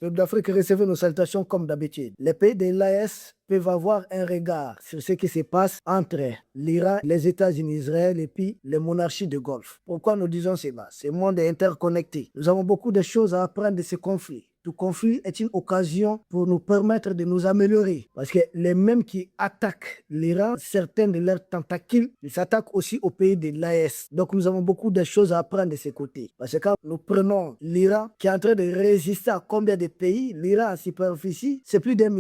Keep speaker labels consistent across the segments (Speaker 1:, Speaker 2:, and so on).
Speaker 1: Peuple d'Afrique, recevez nos salutations comme d'habitude. Les pays de l'AES peuvent avoir un regard sur ce qui se passe entre l'Iran, les États-Unis, Israël et puis les monarchies de Golfe. Pourquoi nous disons cela? Ce monde est interconnecté. Nous avons beaucoup de choses à apprendre de ces conflits. Tout conflit est une occasion pour nous permettre de nous améliorer. Parce que les mêmes qui attaquent l'Iran, certains de leurs tentacules, ils s'attaquent aussi au pays de l'AES. Donc nous avons beaucoup de choses à apprendre de ces côtés. Parce que quand nous prenons l'Iran, qui est en train de résister à combien de pays, l'Iran en superficie, c'est plus d'1,6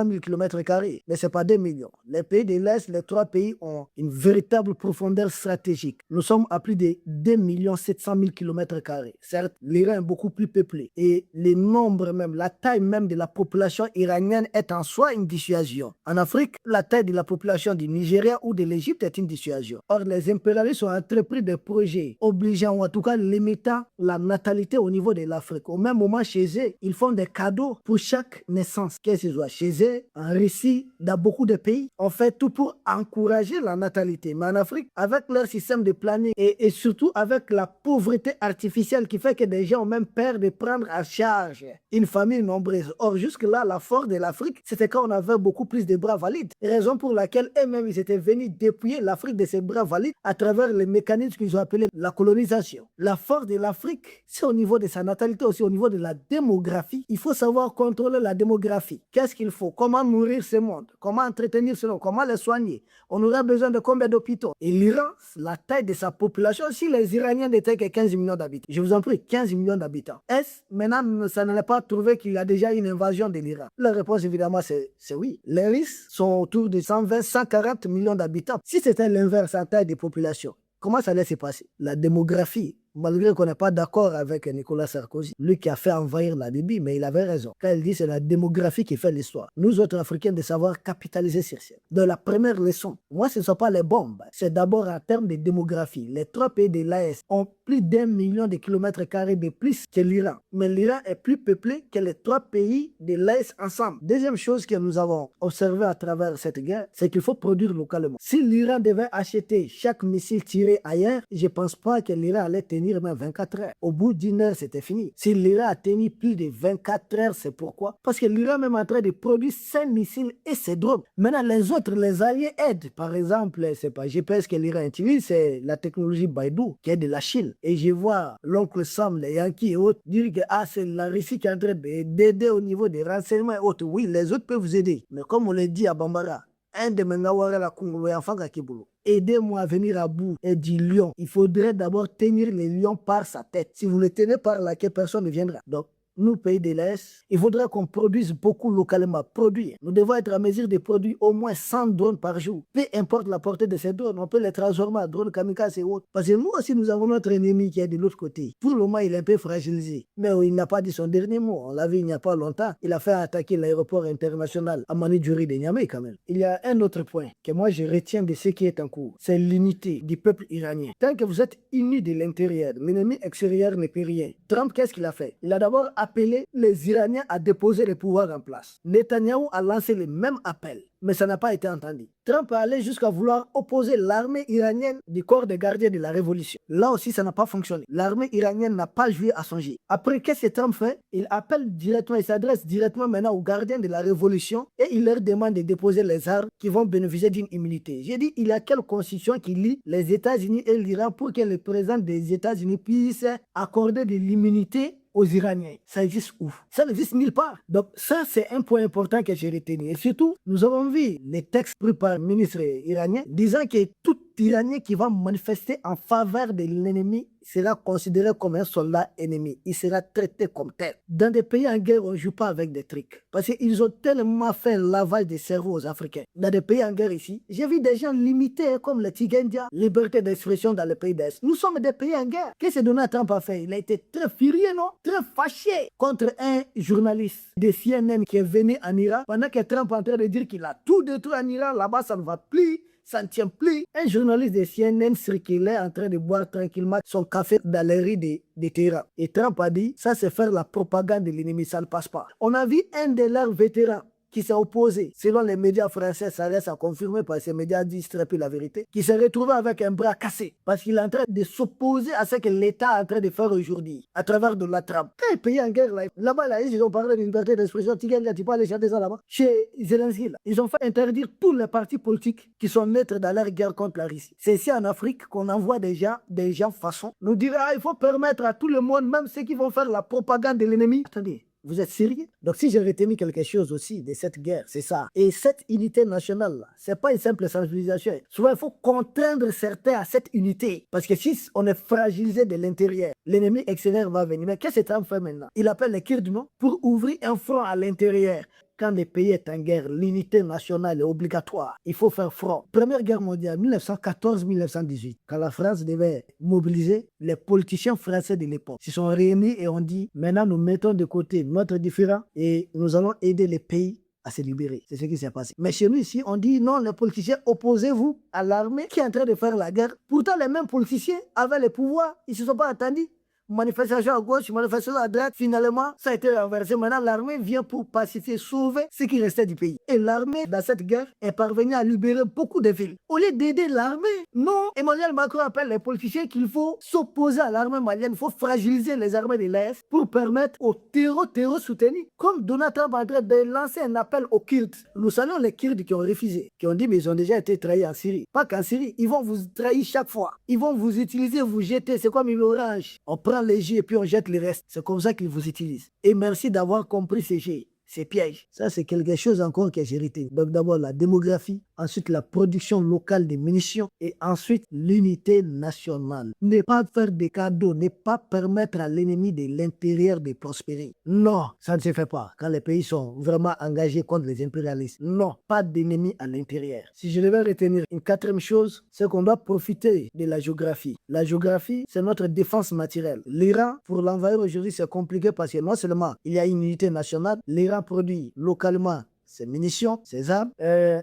Speaker 1: million km². Mais ce n'est pas 2 millions. Les pays de l'Est, les 3 pays ont une véritable profondeur stratégique. Nous sommes à plus de 2,7 millions km². Certes, l'Iran est beaucoup plus peuplé. Et les nombres même, la taille même de la population iranienne est en soi une dissuasion. En Afrique, la taille de la population du Nigeria ou de l'Égypte est une dissuasion. Or, les impérialistes ont entrepris des projets obligeant ou en tout cas limitant la natalité au niveau de l'Afrique. Au même moment, chez eux, ils font des cadeaux pour chaque naissance. Qu'est-ce que ce soit chez eux, en Russie, dans beaucoup de pays, on fait tout pour encourager la natalité. Mais en Afrique, avec leur système de planning et surtout avec la pauvreté artificielle qui fait que des gens ont même peur de prendre à charge une famille nombreuse. Or, jusque-là, la force de l'Afrique, c'était quand on avait beaucoup plus de bras valides. Raison pour laquelle eux-mêmes, ils étaient venus dépouiller l'Afrique de ses bras valides à travers les mécanismes qu'ils ont appelés la colonisation. La force de l'Afrique, c'est au niveau de sa natalité, aussi au niveau de la démographie. Il faut savoir contrôler la démographie. Qu'est-ce qu'il faut? Comment nourrir ce monde? Comment entretenir ce monde? Comment les soigner? On aura besoin de combien d'hôpitaux? Et l'Iran, la taille de sa population, si les Iraniens n'étaient que 15 millions d'habitants, je vous en prie, 15 millions d'habitants. Est-ce maintenant, ça n'allait pas trouver qu'il y a déjà une invasion de l'Iran? La réponse, évidemment, c'est oui. Les Russes sont autour de 120, 140 millions d'habitants. Si c'était l'inverse en taille de population, comment ça allait se passer? La démographie, malgré qu'on n'est pas d'accord avec Nicolas Sarkozy, lui qui a fait envahir la Libye, mais il avait raison. Quand il dit c'est la démographie qui fait l'histoire. Nous autres Africains, de savoir capitaliser sur ça. De la première leçon, moi ce ne sont pas les bombes, c'est d'abord en termes de démographie. Les 3 pays de l'AES ont plus d'1 million de km² de plus que l'Iran. Mais l'Iran est plus peuplé que les 3 pays de l'AES ensemble. Deuxième chose que nous avons observé à travers cette guerre, c'est qu'il faut produire localement. Si l'Iran devait acheter chaque missile tiré ailleurs, je ne pense pas que l'Iran allait tenir même 24 heures. Au bout d'une heure, c'était fini. Si l'Iran a tenu plus de 24 heures, c'est pourquoi? Parce que l'Iran est même en train de produire 5 missiles et ses drones. Maintenant, les autres, les alliés aident. Par exemple, c'est pas GPS que l'Iran utilise, c'est la technologie Baidu qui est de la Chine. Et je vois l'oncle Sam, les Yankees et autres dire que c'est la Russie qui est en train d'aider au niveau des renseignements et autres. Oui, les autres peuvent vous aider. Mais comme on le dit à Bambara, un de mes nawara la Congo, enfant Kakibulu. Aidez-moi à venir à bout et du lion. Il faudrait d'abord tenir le lion par sa tête. Si vous le tenez par la queue, personne ne viendra. Donc, nous, pays de l'Est, il faudrait qu'on produise beaucoup localement. Produire. Nous devons être en mesure de produire au moins 100 drones par jour. Peu importe la portée de ces drones, on peut les transformer en drones kamikazes et autres. Parce que nous aussi, nous avons notre ennemi qui est de l'autre côté. Pour le moment, il est un peu fragilisé. Mais il n'a pas dit son dernier mot. On l'a vu il n'y a pas longtemps. Il a fait attaquer l'aéroport international à Manidjuri de Niamey quand même. Il y a un autre point que moi je retiens de ce qui est en cours. C'est l'unité du peuple iranien. Tant que vous êtes unis de l'intérieur, l'ennemi extérieur ne peut rien. Trump, qu'est-ce qu'il a fait? Il a d'abord appelé les Iraniens à déposer le pouvoir en place. Netanyahou a lancé le même appel, mais ça n'a pas été entendu. Trump est allé jusqu'à vouloir opposer l'armée iranienne du corps des gardiens de la révolution. Là aussi, ça n'a pas fonctionné. L'armée iranienne n'a pas joué à son jeu. Après, qu'est-ce que Trump fait? Il appelle directement, il s'adresse directement maintenant aux gardiens de la révolution et il leur demande de déposer les armes qui vont bénéficier d'une immunité. J'ai dit, il y a quelle constitution qui lie les États-Unis et l'Iran pour que le président des États-Unis puisse accorder de l'immunité aux Iraniens? Ça existe où? Ça n'existe nulle part. Donc ça, c'est un point important que j'ai retenu. Et surtout, nous avons vu les textes pris par le ministre iranien disant que tout Iranien qui va manifester en faveur de l'ennemi sera considéré comme un soldat ennemi. Il sera traité comme tel. Dans des pays en guerre, on ne joue pas avec des trucs. Parce qu'ils ont tellement fait un lavage des cerveaux aux Africains. Dans des pays en guerre ici, j'ai vu des gens limités comme le Tigendia, liberté d'expression dans les pays d'Est. Nous sommes des pays en guerre. Qu'est-ce que Donald Trump a fait? Il a été très furieux, non? Très fâché contre un journaliste de CNN qui est venu en Iran pendant que Trump est en train de dire qu'il a tout détruit en Iran. Là-bas, ça ne va plus. Ça ne tient plus. Un journaliste de CNN circulait en train de boire tranquillement son café dans les rues de Téhéran. Et Trump a dit, ça c'est faire la propagande de l'ennemi, ça ne passe pas. On a vu un de leurs vétérans qui s'est opposé, selon les médias français, ça reste à confirmer parce que ces médias disent très peu la vérité, qui s'est retrouvé avec un bras cassé parce qu'il est en train de s'opposer à ce que l'État est en train de faire aujourd'hui à travers de la trame. Quand les pays en guerre, là-bas, ils ont parlé d'une liberté d'expression. Tu peux aller chanter ça là-bas. Chez Zelensky, ils ont fait interdire tous les partis politiques qui sont neutres dans leur guerre contre la Russie. C'est ici en Afrique qu'on envoie des gens façon nous dire il faut permettre à tout le monde, même ceux qui vont faire la propagande de l'ennemi. Attendez. Vous êtes sérieux? Donc, si j'ai retenu quelque chose aussi de cette guerre, c'est ça. Et cette unité nationale, ce n'est pas une simple sensibilisation. Souvent, il faut contraindre certains à cette unité. Parce que si on est fragilisé de l'intérieur, l'ennemi extérieur va venir. Mais qu'est-ce que Trump fait maintenant? Il appelle les Kurdes pour ouvrir un front à l'intérieur. Quand le pays est en guerre, l'unité nationale est obligatoire. Il faut faire front. Première guerre mondiale, 1914-1918, quand la France devait mobiliser, les politiciens français de l'époque se sont réunis et ont dit, maintenant nous mettons de côté notre différend et nous allons aider les pays à se libérer. C'est ce qui s'est passé. Mais chez nous ici, on dit non, les politiciens, opposez-vous à l'armée qui est en train de faire la guerre. Pourtant, les mêmes politiciens avaient le pouvoir, ils ne se sont pas attendus. Manifestation à gauche, manifestation à droite, finalement, ça a été renversé. Maintenant, l'armée vient pour pacifier, sauver ce qui restait du pays. Et l'armée, dans cette guerre, est parvenue à libérer beaucoup de villes. Au lieu d'aider l'armée, non, Emmanuel Macron appelle les politiciens qu'il faut s'opposer à l'armée malienne, il faut fragiliser les armées de l'Est pour permettre aux terreaux soutenus. Comme Donald Trump est en train de lancer un appel aux Kurdes. Nous saluons les Kurdes qui ont refusé, qui ont dit, mais ils ont déjà été trahis en Syrie. Pas qu'en Syrie, ils vont vous trahir chaque fois. Ils vont vous utiliser, vous jeter, c'est comme une orange. On prend les jets et puis on jette le reste. C'est comme ça qu'ils vous utilisent. Et merci d'avoir compris ces jets, ces pièges. Ça, c'est quelque chose encore que j'ai hérité. Donc d'abord la démographie, ensuite la production locale des munitions et ensuite l'unité nationale. Ne pas faire des cadeaux, ne pas permettre à l'ennemi de l'intérieur de prospérer. Non, ça ne se fait pas quand les pays sont vraiment engagés contre les impérialistes. Non, pas d'ennemis à l'intérieur. Si je devais retenir une quatrième chose, c'est qu'on doit profiter de la géographie. La géographie, c'est notre défense naturelle. L'Iran, pour l'envahir aujourd'hui, c'est compliqué parce que non seulement il y a une unité nationale, l'Iran produit localement ses munitions, ses armes,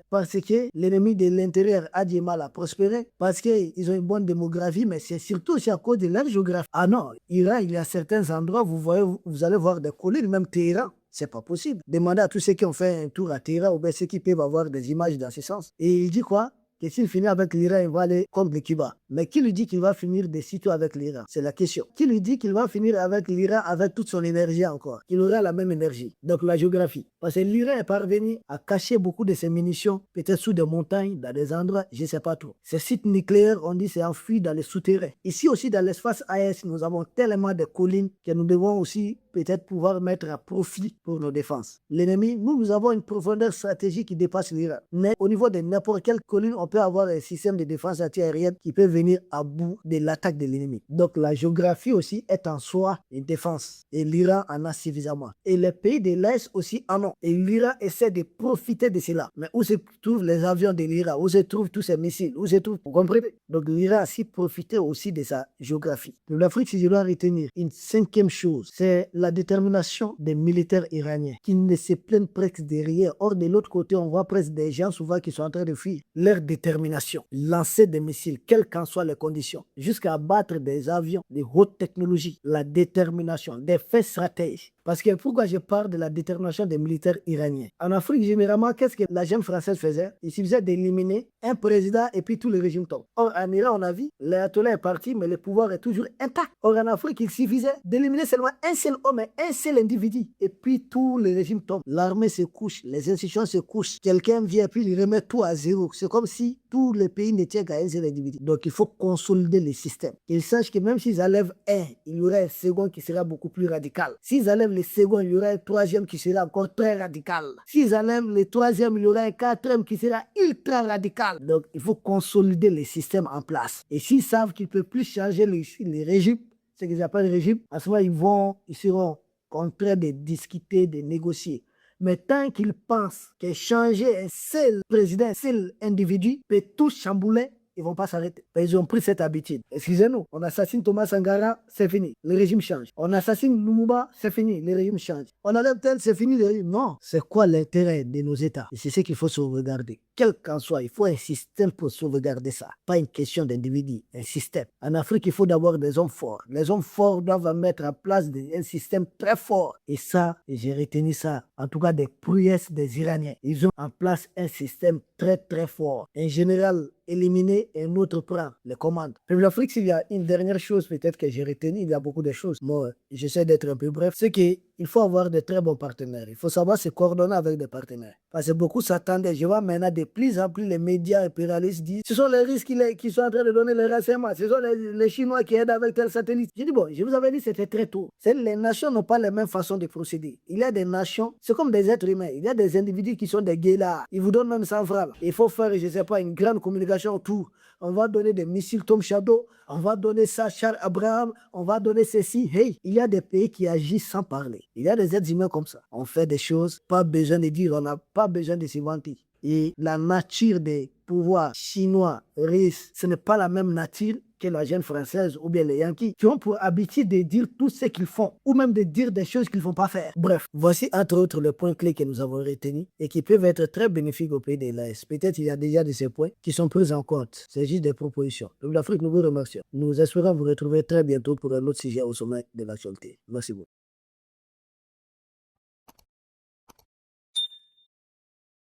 Speaker 1: parce que l'ennemi de l'intérieur a du mal à prospérer, parce qu'ils ont une bonne démographie, mais c'est surtout aussi à cause de leur géographie. Ah non, Iran, il y a certains endroits, vous allez voir des collines, même Téhéran. C'est pas possible. Demandez à tous ceux qui ont fait un tour à Téhéran ou bien ceux qui peuvent avoir des images dans ce sens. Et il dit quoi? Que s'il finit avec l'Iran, il va aller contre le Cuba. Mais qui lui dit qu'il va finir de sitôt avec l'Iran? C'est la question. Qui lui dit qu'il va finir avec l'Iran avec toute son énergie encore? Qu'il aura la même énergie. Donc la géographie. Parce que l'Iran est parvenu à cacher beaucoup de ses munitions, peut-être sous des montagnes, dans des endroits, je ne sais pas trop. Ces sites nucléaires, on dit, c'est enfui dans les souterrains. Ici aussi, dans l'espace AES, nous avons tellement de collines que nous devons aussi peut-être pouvoir mettre à profit pour nos défenses. L'ennemi, nous avons une profondeur stratégique qui dépasse l'Iran. Mais au niveau de n'importe quelle colline, on peut avoir un système de défense antiaérienne qui peut venir à bout de l'attaque de l'ennemi. Donc la géographie aussi est en soi une défense. Et l'Iran en a suffisamment. Et les pays de l'Est aussi en ont. Et l'Iran essaie de profiter de cela. Mais où se trouvent les avions de l'Iran? Où se trouvent tous ces missiles? Où se trouvent? Vous comprenez? Donc l'Iran a su profiter aussi de sa géographie. Pour l'Afrique, si je dois retenir une cinquième chose, c'est la détermination des militaires iraniens qui ne se plaignent presque de rien. Or, de l'autre côté, on voit presque des gens souvent qui sont en train de fuir. Leur détermination, lancer des missiles, quelles qu'en soient les conditions, jusqu'à abattre des avions de haute technologie. La détermination, des faits stratèges. Parce que pourquoi je parle de la détermination des militaires iraniens? En Afrique, généralement, qu'est-ce que la junte française faisait? Il suffisait d'éliminer un président et puis tout le régime tombe. Or, en Iran, on a vu, l'ayatollah est parti, mais le pouvoir est toujours intact. Or, en Afrique, il suffisait d'éliminer seulement un seul homme et un seul individu. Et puis, tout le régime tombe. L'armée se couche, les institutions se couchent. Quelqu'un vient, puis il remet tout à zéro. C'est comme si tout le pays ne tient qu'à un seul individu. Donc, il faut consolider les systèmes. Qu'ils sachent que même s'ils enlèvent un, il y aura un second qui sera beaucoup plus radical. S'ils enlèvent le second, il y aura un troisième qui sera encore très radical. S'ils enlèvent le troisième, il y aura un quatrième qui sera ultra radical. Donc, il faut consolider les systèmes en place. Et s'ils savent qu'ils ne peuvent plus changer les régimes, ce qu'ils appellent régime, à ce moment, ils seront contraints de discuter, de négocier. Mais tant qu'ils pensent que changer un seul président, un seul individu peut tout chambouler, ils ne vont pas s'arrêter. Ils ont pris cette habitude. Excusez-nous, on assassine Thomas Sankara, c'est fini, le régime change. On assassine Lumumba, c'est fini, le régime change. On enlève tel, c'est fini, le régime. Non, c'est quoi l'intérêt de nos États? Et c'est ce qu'il faut sauvegarder. Quel qu'en soit, il faut un système pour sauvegarder ça. Pas une question d'individu, un système. En Afrique, il faut d'abord des hommes forts. Les hommes forts doivent mettre en place un système très fort. Et ça, j'ai retenu ça, en tout cas des prouesses des Iraniens. Ils ont en place un système très très fort. Un général éliminé et un autre prend les commandes. Pour l'Afrique, s'il y a une dernière chose peut-être que j'ai retenu, il y a beaucoup de choses. Moi, j'essaie d'être un peu bref. C'est qu'il faut avoir de très bons partenaires. Il faut savoir se coordonner avec des partenaires. Parce que beaucoup s'attendaient. Je vois maintenant de plus en plus les médias impérialistes disent ce sont les Russes qui sont en train de donner les renseignements. Ce sont les Chinois qui aident avec tel satellite. Je dis bon, je vous avais dit c'était très tôt. Les nations n'ont pas les mêmes façons de procéder. Il y a des nations, c'est comme des êtres humains. Il y a des individus qui sont des guélards. Ils vous donnent même 100 francs. Il faut faire, je ne sais pas, une grande communication autour. On va donner des missiles Tom Shadow, on va donner ça Charles Abraham, on va donner ceci. Hey, il y a des pays qui agissent sans parler. Il y a des êtres humains comme ça. On fait des choses, pas besoin de dire, on n'a pas besoin de se vanter. Et la nature des pouvoirs chinois, russes, ce n'est pas la même nature que la jeune française ou bien les Yankees qui ont pour habitude de dire tout ce qu'ils font ou même de dire des choses qu'ils ne vont pas faire. Bref, voici entre autres les points clés que nous avons retenus et qui peuvent être très bénéfiques au pays de l'AS. Peut-être il y a déjà de ces points qui sont pris en compte. C'est juste des propositions. Donc l'Afrique, nous vous remercions. Nous espérons vous retrouver très bientôt pour un autre sujet au sommet de l'actualité. Merci beaucoup.